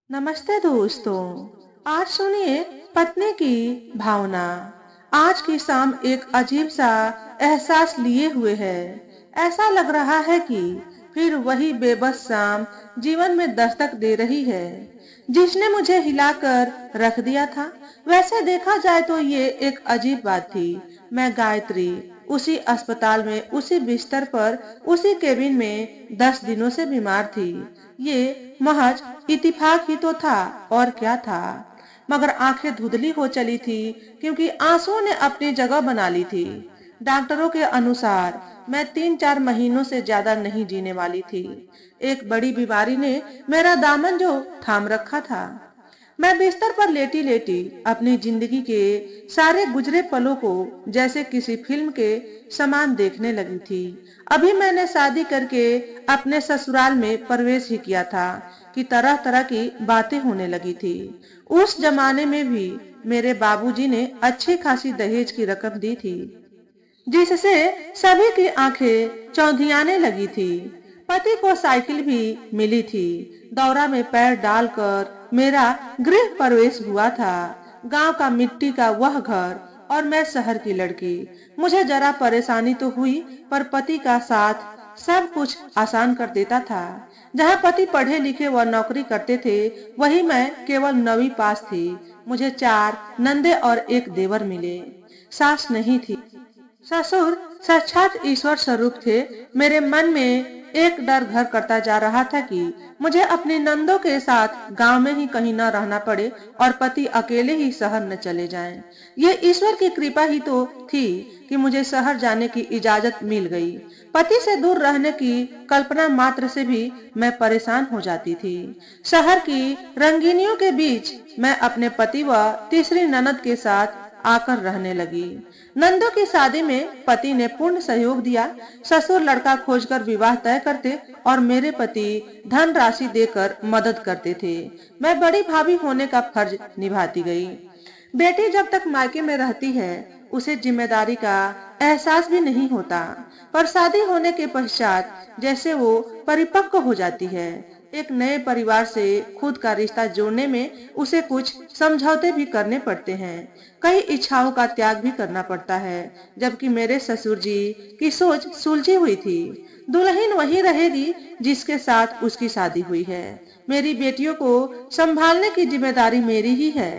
नमस्ते दोस्तों। आज सुनिए पत्नी की भावना। आज की शाम एक अजीब सा एहसास लिए हुए है। ऐसा लग रहा है कि फिर वही बेबस शाम जीवन में दस्तक दे रही है, जिसने मुझे हिलाकर रख दिया था। वैसे देखा जाए तो ये एक अजीब बात थी। मैं गायत्री उसी अस्पताल में, उसी बिस्तर पर, उसी केबिन में 10 दिनों से बीमार थी। ये महज इत्तेफाक ही तो था, और क्या था। मगर आंखें धुंधली हो चली थी, क्योंकि आंसुओं ने अपनी जगह बना ली थी। डॉक्टरों के अनुसार मैं 3-4 महीनों से ज्यादा नहीं जीने वाली थी। एक बड़ी बीमारी ने मेरा दामन जो थाम रखा था। मैं बिस्तर पर लेटी लेटी अपनी जिंदगी के सारे गुजरे पलों को जैसे किसी फिल्म के समान देखने लगी थी। अभी मैंने शादी करके अपने ससुराल में प्रवेश ही किया था कि तरह तरह की बातें होने लगी थी। उस जमाने में भी मेरे बाबूजी ने अच्छी खासी दहेज की रकम दी थी, जिससे सभी की आंखें चौंधियाने लगी थी। पति को साइकिल भी मिली थी। दौरा में पैर डालकर मेरा गृह प्रवेश हुआ था। गांव का मिट्टी का वह घर और मैं शहर की लड़की। मुझे जरा परेशानी तो हुई, पर पति का साथ सब कुछ आसान कर देता था। जहाँ पति पढ़े लिखे व नौकरी करते थे, वही मैं केवल 9वीं पास थी। मुझे 4 नंदे और एक देवर मिले। सास नहीं थी। ससुर साक्षात ईश्वर स्वरूप थे। मेरे मन में एक डर घर करता जा रहा था कि मुझे अपनी नंदों के साथ गांव में ही कहीं न रहना पड़े और पति अकेले ही शहर न चले जाएं। ये ईश्वर की कृपा ही तो थी कि मुझे शहर जाने की इजाजत मिल गई। पति से दूर रहने की कल्पना मात्र से भी मैं परेशान हो जाती थी। शहर की रंगीनियों के बीच मैं अपने पति व तीसरी ननद के साथ आकर रहने लगी। नंदों की शादी में पति ने पूर्ण सहयोग दिया। ससुर लड़का खोजकर विवाह तय करते और मेरे पति धन राशि देकर मदद करते थे। मैं बड़ी भाभी होने का फर्ज निभाती गई। बेटी जब तक मायके में रहती है, उसे जिम्मेदारी का एहसास भी नहीं होता, पर शादी होने के पश्चात जैसे वो परिपक्व हो जाती है, एक नए परिवार से खुद का रिश्ता जोड़ने में उसे कुछ समझौते भी करने पड़ते हैं। कई इच्छाओं का त्याग भी करना पड़ता है। जबकि मेरे ससुर जी की सोच सुलझी हुई थी। दुल्हन वही रहेगी जिसके साथ उसकी शादी हुई है। मेरी बेटियों को संभालने की जिम्मेदारी मेरी ही है।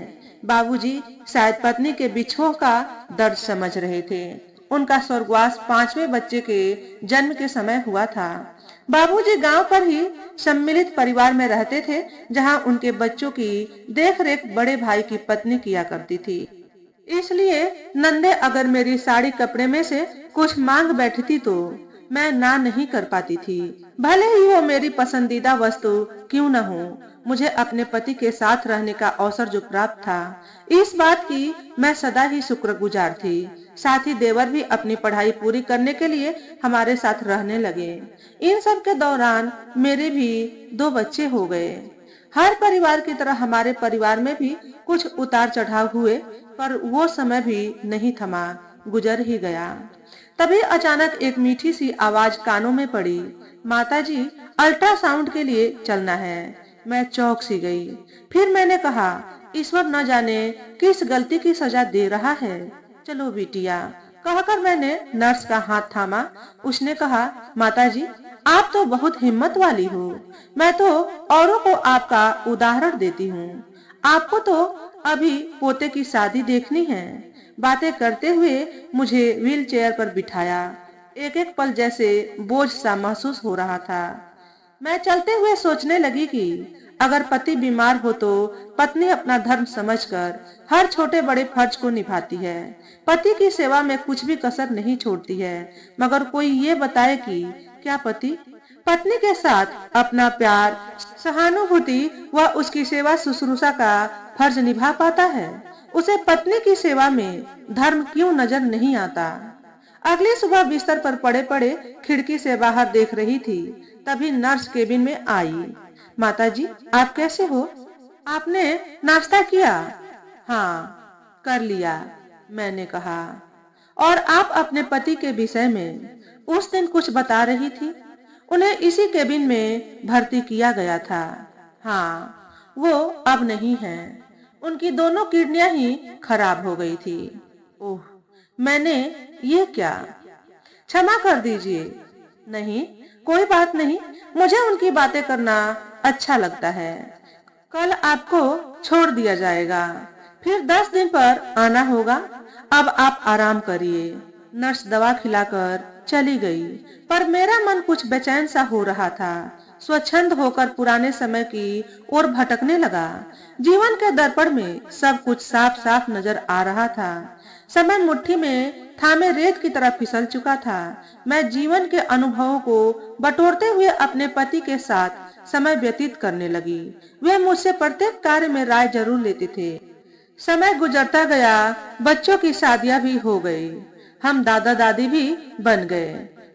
बाबूजी शायद पत्नी के बिछोह का दर्द समझ रहे थे। उनका स्वर्गवास 5वें बच्चे के जन्म के समय हुआ था। बाबूजी गांव पर ही सम्मिलित परिवार में रहते थे, जहां उनके बच्चों की देखरेख बड़े भाई की पत्नी किया करती थी। इसलिए नंदे अगर मेरी साड़ी कपड़े में से कुछ मांग बैठती तो मैं ना नहीं कर पाती थी, भले ही वो मेरी पसंदीदा वस्तु क्यों न हो। मुझे अपने पति के साथ रहने का अवसर जो प्राप्त था, इस बात की मैं सदा ही शुक्रगुजार थी। साथ ही देवर भी अपनी पढ़ाई पूरी करने के लिए हमारे साथ रहने लगे। इन सब के दौरान मेरे भी 2 बच्चे हो गए। हर परिवार की तरह हमारे परिवार में भी कुछ उतार चढ़ाव हुए, पर वो समय भी नहीं थमा, गुजर ही गया। तभी अचानक एक मीठी सी आवाज कानों में पड़ी, माताजी, अल्ट्रासाउंड के लिए चलना है। मैं चौंक सी गई। फिर मैंने कहा, ईश्वर न जाने किस गलती की सजा दे रहा है। चलो बिटिया, कहकर मैंने नर्स का हाथ थामा। उसने कहा, माताजी, आप तो बहुत हिम्मत वाली हो। मैं तो औरों को आपका उदाहरण देती हूँ। आपको तो अभी पोते की शादी देखनी है। बातें करते हुए मुझे व्हील चेयर पर बिठाया। एक एक पल जैसे बोझ सा महसूस हो रहा था। मैं चलते हुए सोचने लगी कि अगर पति बीमार हो तो पत्नी अपना धर्म समझकर हर छोटे बड़े फर्ज को निभाती है। पति की सेवा में कुछ भी कसर नहीं छोड़ती है। मगर कोई ये बताए कि क्या पति पत्नी के साथ अपना प्यार, सहानुभूति व उसकी सेवा शुश्रूषा का फर्ज निभा पाता है? उसे पत्नी की सेवा में धर्म क्यों नजर नहीं आता? अगली सुबह बिस्तर पर पड़े पड़े खिड़की से बाहर देख रही थी, तभी नर्स केबिन में आई। माताजी, आप कैसे हो? आपने नाश्ता किया? हाँ, कर लिया, मैंने कहा। और आप अपने पति के विषय में उस दिन कुछ बता रही थी। उन्हें इसी केबिन में भर्ती किया गया था। हाँ, वो अब नहीं है। उनकी दोनों किडनियां ही खराब हो गई थी। ओह, मैंने ये क्या? क्षमा कर दीजिए। नहीं, कोई बात नहीं। मुझे उनकी बातें करना अच्छा लगता है। कल आपको छोड़ दिया जाएगा, फिर 10 दिन पर आना होगा। अब आप आराम करिए। नर्स दवा खिलाकर चली गई, पर मेरा मन कुछ बेचैन सा हो रहा था। स्वच्छंद होकर पुराने समय की ओर भटकने लगा। जीवन के दर्पण में सब कुछ साफ साफ नजर आ रहा था। समय मुट्ठी में थामे रेत की तरह फिसल चुका था। मैं जीवन के अनुभवों को बटोरते हुए अपने पति के साथ समय व्यतीत करने लगी। वे मुझसे प्रत्येक कार्य में राय जरूर लेते थे। समय गुजरता गया, बच्चों की शादियां भी हो गई, हम दादा दादी भी बन गए।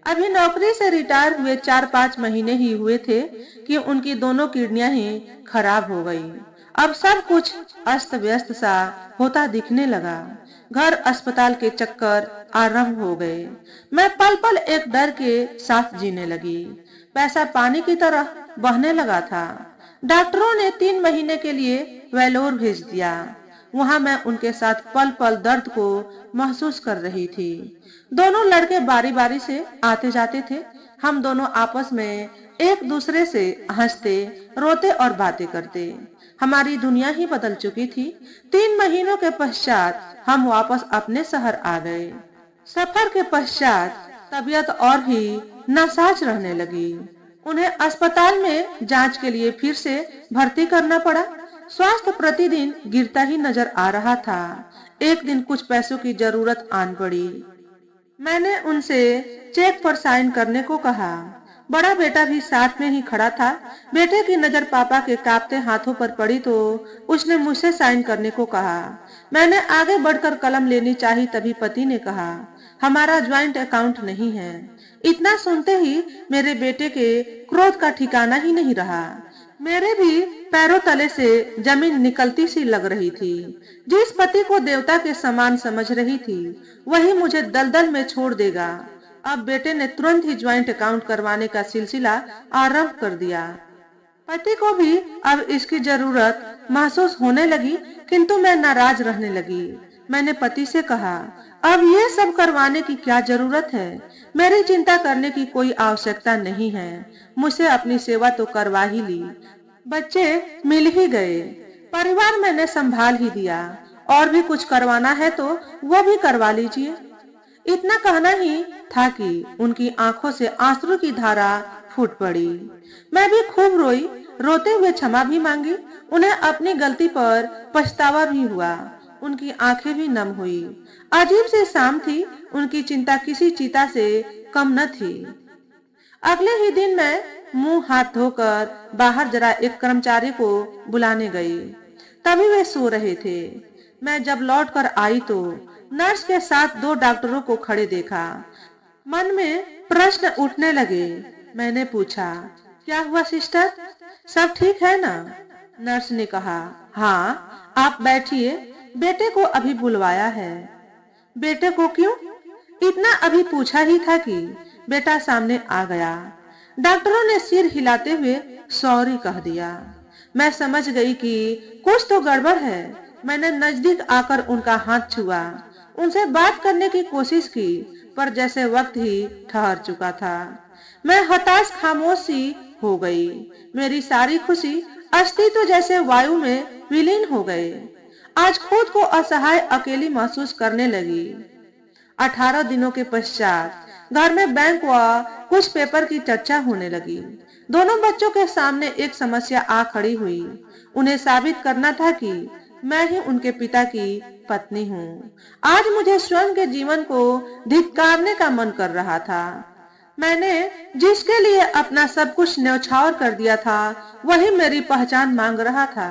अभी नौकरी से रिटायर हुए 4-5 महीने ही हुए थे कि उनकी दोनों किडनियां ही खराब हो गई। अब सब कुछ अस्त व्यस्त सा होता दिखने लगा। घर अस्पताल के चक्कर आरंभ हो गए। मैं पल पल एक डर के साथ जीने लगी। पैसा पानी की तरह बहने लगा था। डॉक्टरों ने 3 महीने के लिए वेलोर भेज दिया। वहां मैं उनके साथ पल पल दर्द को महसूस कर रही थी। दोनों लड़के बारी बारी से आते जाते थे। हम दोनों आपस में एक दूसरे से हंसते, रोते और बातें करते। हमारी दुनिया ही बदल चुकी थी। 3 महीनों के पश्चात हम वापस अपने शहर आ गए। सफर के पश्चात तबीयत और भी नासाज रहने लगी। उन्हें अस्पताल में जांच के लिए फिर से भर्ती करना पड़ा। स्वास्थ्य प्रतिदिन गिरता ही नजर आ रहा था। एक दिन कुछ पैसों की जरूरत आन पड़ी। मैंने उनसे चेक पर साइन करने को कहा। बड़ा बेटा भी साथ में ही खड़ा था। बेटे की नजर पापा के कांपते हाथों पर पड़ी तो उसने मुझसे साइन करने को कहा। मैंने आगे बढ़कर कलम लेनी चाही, तभी पति ने कहा, हमारा ज्वाइंट अकाउंट नहीं है। इतना सुनते ही मेरे बेटे के क्रोध का ठिकाना ही नहीं रहा। मेरे भी पैरों तले से जमीन निकलती सी लग रही थी। जिस पति को देवता के समान समझ रही थी, वही मुझे दलदल में छोड़ देगा। अब बेटे ने तुरंत ही ज्वाइंट अकाउंट करवाने का सिलसिला आरंभ कर दिया। पति को भी अब इसकी जरूरत महसूस होने लगी, किंतु मैं नाराज रहने लगी। मैंने पति से कहा, अब ये सब करवाने की क्या जरूरत है? मेरी चिंता करने की कोई आवश्यकता नहीं है। मुझसे अपनी सेवा तो करवा ही ली, बच्चे मिल ही गए, परिवार मैंने संभाल ही दिया। और भी कुछ करवाना है तो वो भी करवा लीजिए। इतना कहना ही था कि उनकी आंखों से आंसू की धारा फूट पड़ी। मैं भी खूब रोई, रोते हुए क्षमा भी मांगी। उन्हें अपनी गलती पर पछतावा भी हुआ। उनकी आंखें भी नम हुई। अजीब सी शाम थी। उनकी चिंता किसी चिता से कम न थी। अगले ही दिन मैं मुंह हाथ धोकर बाहर जरा एक कर्मचारी को बुलाने गई। तभी वे सो रहे थे। मैं जब लौट कर आई तो नर्स के साथ 2 डॉक्टरों को खड़े देखा। मन में प्रश्न उठने लगे। मैंने पूछा, क्या हुआ सिस्टर, सब ठीक है ना? नर्स ने कहा, हाँ, आप बैठिए, बेटे को अभी बुलवाया है। बेटे को क्यों? इतना अभी पूछा ही था कि बेटा सामने आ गया। डॉक्टरों ने सिर हिलाते हुए सॉरी कह दिया। मैं समझ गई कि कुछ तो गड़बड़ है। मैंने नजदीक आकर उनका हाथ छुआ, उनसे बात करने की कोशिश की, पर जैसे वक्त ही ठहर चुका था। मैं हताश खामोश सी हो गई। मेरी सारी खुशी, अस्तित्व जैसे वायु में विलीन हो गए। आज खुद को असहाय अकेली महसूस करने लगी। 18 दिनों के पश्चात घर में बैंक व कुछ पेपर की चर्चा होने लगी। दोनों बच्चों के सामने एक समस्या आ खड़ी हुई। उन्हें साबित करना था कि मैं ही उनके पिता की पत्नी हूँ। आज मुझे स्वयं के जीवन को धिक्कारने का मन कर रहा था। मैंने जिसके लिए अपना सब कुछ न्यौछावर कर दिया था, वही मेरी पहचान मांग रहा था।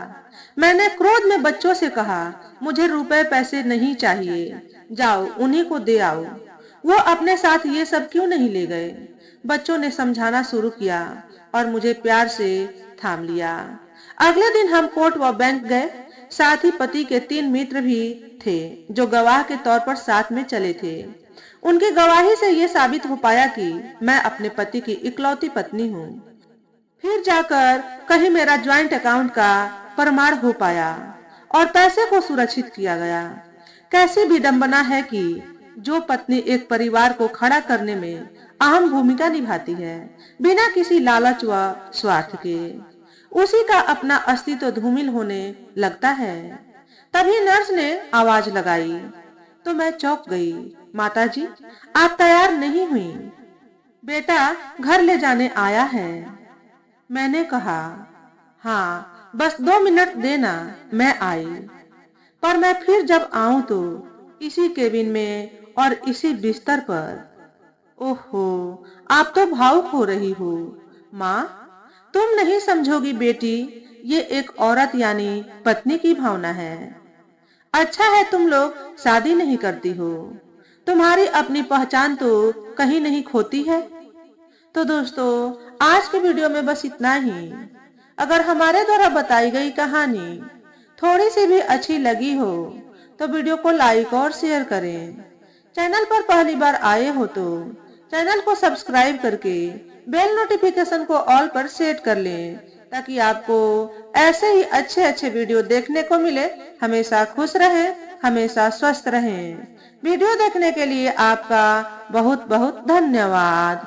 मैंने क्रोध में बच्चों से कहा, मुझे रुपए पैसे नहीं चाहिए, जाओ उन्हीं को दे आओ। वो अपने साथ ये सब क्यों नहीं ले गए? बच्चों ने समझाना शुरू किया और मुझे प्यार से थाम लिया। अगले दिन हम कोर्ट व बैंक गए। साथ ही पति के 3 मित्र भी थे, जो गवाह के तौर पर साथ में चले थे। उनकी गवाही से ये साबित हो पाया कि मैं अपने पति की इकलौती पत्नी हूँ। फिर जाकर कहीं मेरा ज्वाइंट अकाउंट का प्रमाण हो पाया और पैसे को सुरक्षित किया गया। कैसी विडंबना है कि जो पत्नी एक परिवार को खड़ा करने में अहम भूमिका निभाती है, बिना किसी लालच व स्वार्थ के, उसी का अपना अस्तित्व धूमिल होने लगता है। तभी नर्स ने आवाज लगाई तो मैं चौंक गई। माताजी, आप तैयार नहीं हुई, बेटा घर ले जाने आया है। मैंने कहा, हाँ बस 2 मिनट देना, मैं आई। पर मैं फिर जब आऊं तो इसी केबिन में और इसी बिस्तर पर। ओहो, आप तो भावुक हो रही हो। माँ, तुम नहीं समझोगी बेटी, ये एक औरत यानी पत्नी की भावना है। अच्छा है तुम लोग शादी नहीं करती हो, तुम्हारी अपनी पहचान तो कहीं नहीं खोती है। तो दोस्तों, आज की वीडियो में बस इतना ही। अगर हमारे द्वारा बताई गई कहानी थोड़ी सी भी अच्छी लगी हो तो वीडियो को लाइक और शेयर करें। चैनल पर पहली बार आए हो तो चैनल को सब्सक्राइब करके बेल नोटिफिकेशन को ऑल पर सेट कर लें, ताकि आपको ऐसे ही अच्छे अच्छे वीडियो देखने को मिले। हमेशा खुश रहें, हमेशा स्वस्थ रहें। वीडियो देखने के लिए आपका बहुत बहुत धन्यवाद।